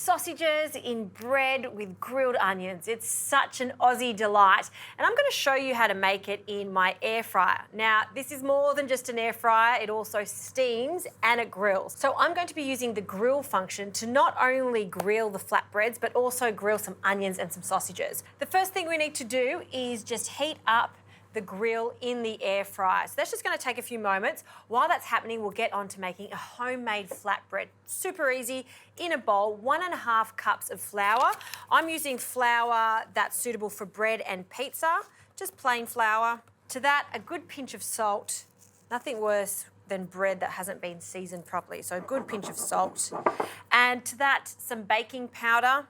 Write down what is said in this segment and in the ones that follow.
sausages in bread with grilled onions. It's such an Aussie delight. And I'm going to show you how to make it in my air fryer. Now, this is more than just an air fryer. It also steams and it grills. So I'm going to be using the grill function to not only grill the flatbreads, but also grill some onions and some sausages. The first thing we need to do is just heat up the grill in the air fryer. So that's just going to take a few moments. While that's happening, we'll get on to making a homemade flatbread. Super easy. In a bowl, 1.5 cups of flour. I'm using flour that's suitable for bread and pizza, just plain flour. To that, a good pinch of salt. Nothing worse than bread that hasn't been seasoned properly. So a good pinch of salt. And to that, some baking powder,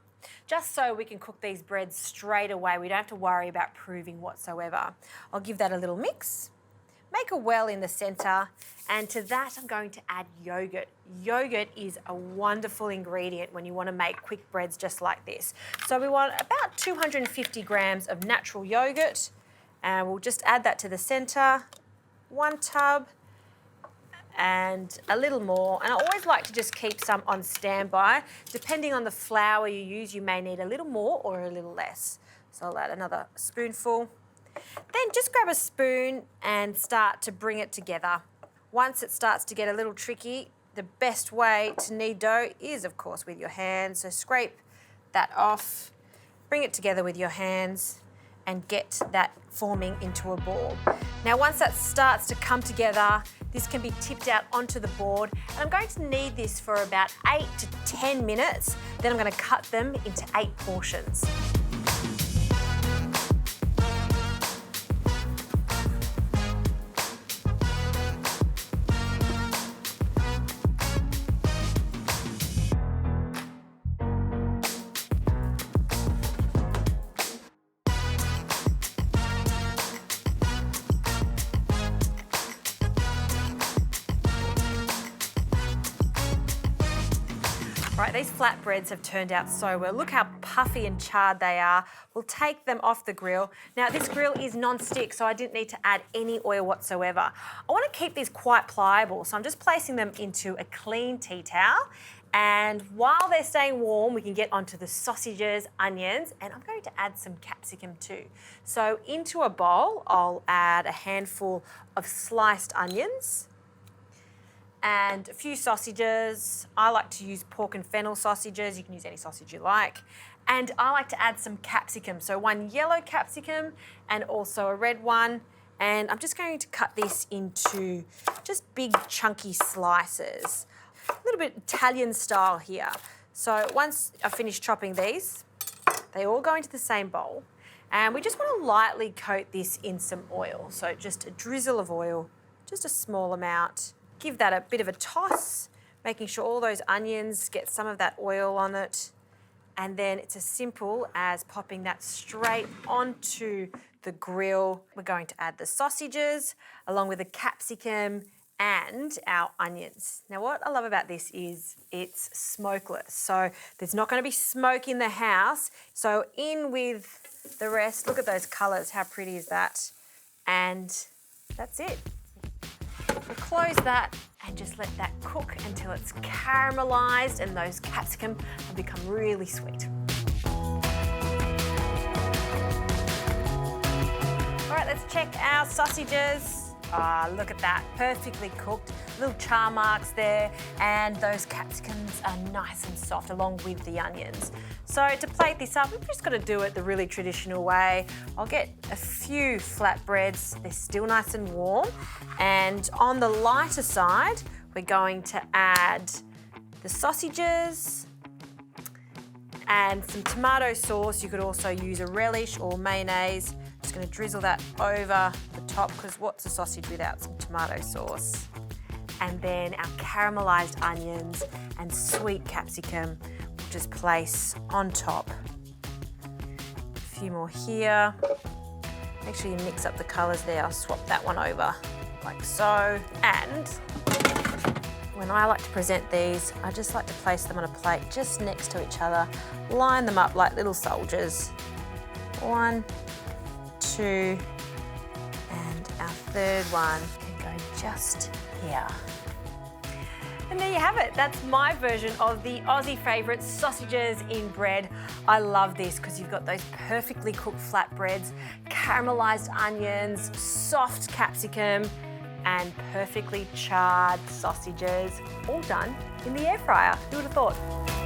just so we can cook these breads straight away. We don't have to worry about proving whatsoever. I'll give that a little mix. Make a well in the centre, and to that I'm going to add yogurt. Yogurt is a wonderful ingredient when you want to make quick breads just like this. So we want about 250 grams of natural yogurt, and we'll just add that to the centre. 1 tub. And a little more. And I always like to just keep some on standby. Depending on the flour you use, you may need a little more or a little less. So I'll add another spoonful. Then just grab a spoon and start to bring it together. Once it starts to get a little tricky, the best way to knead dough is, of course, with your hands. So scrape that off, bring it together with your hands, and get that forming into a ball. Now, once that starts to come together, this can be tipped out onto the board, and I'm going to knead this for about 8 to 10 minutes. Then I'm going to cut them into 8 portions. Right, these flatbreads have turned out so well. Look how puffy and charred they are. We'll take them off the grill. Now, this grill is non-stick, so I didn't need to add any oil whatsoever. I want to keep these quite pliable, so I'm just placing them into a clean tea towel. And while they're staying warm, we can get onto the sausages, onions, and I'm going to add some capsicum too. So into a bowl, I'll add a handful of sliced onions, and a few sausages. I like to use pork and fennel sausages. You can use any sausage you like. And I like to add some capsicum. So 1 yellow capsicum and also a red one. And I'm just going to cut this into just big chunky slices. A little bit Italian style here. So once I've finished chopping these, they all go into the same bowl. And we just want to lightly coat this in some oil. So just a drizzle of oil, just a small amount. Give that a bit of a toss, making sure all those onions get some of that oil on it. And then it's as simple as popping that straight onto the grill. We're going to add the sausages along with the capsicum and our onions. Now, what I love about this is it's smokeless. So there's not going to be smoke in the house. So in with the rest. Look at those colours. How pretty is that? And that's it. We'll close that and just let that cook until it's caramelised and those capsicum have become really sweet. All right, let's check our sausages. Look at that, perfectly cooked. Little char marks there, and those capsicums are nice and soft along with the onions. So to plate this up, we've just got to do it the really traditional way. I'll get a few flatbreads. They're still nice and warm. And on the lighter side, we're going to add the sausages and some tomato sauce. You could also use a relish or mayonnaise. Just going to drizzle that over the top, because what's a sausage without some tomato sauce? And then our caramelised onions and sweet capsicum we'll just place on top. A few more here. Make sure you mix up the colours there. I'll swap that one over like so. And when I like to present these, I just like to place them on a plate just next to each other. Line them up like little soldiers. 1, 2, and our third one can go just here. And there you have it. That's my version of the Aussie favourite sausages in bread. I love this because you've got those perfectly cooked flatbreads, caramelised onions, soft capsicum, and perfectly charred sausages, all done in the air fryer. Who would have thought?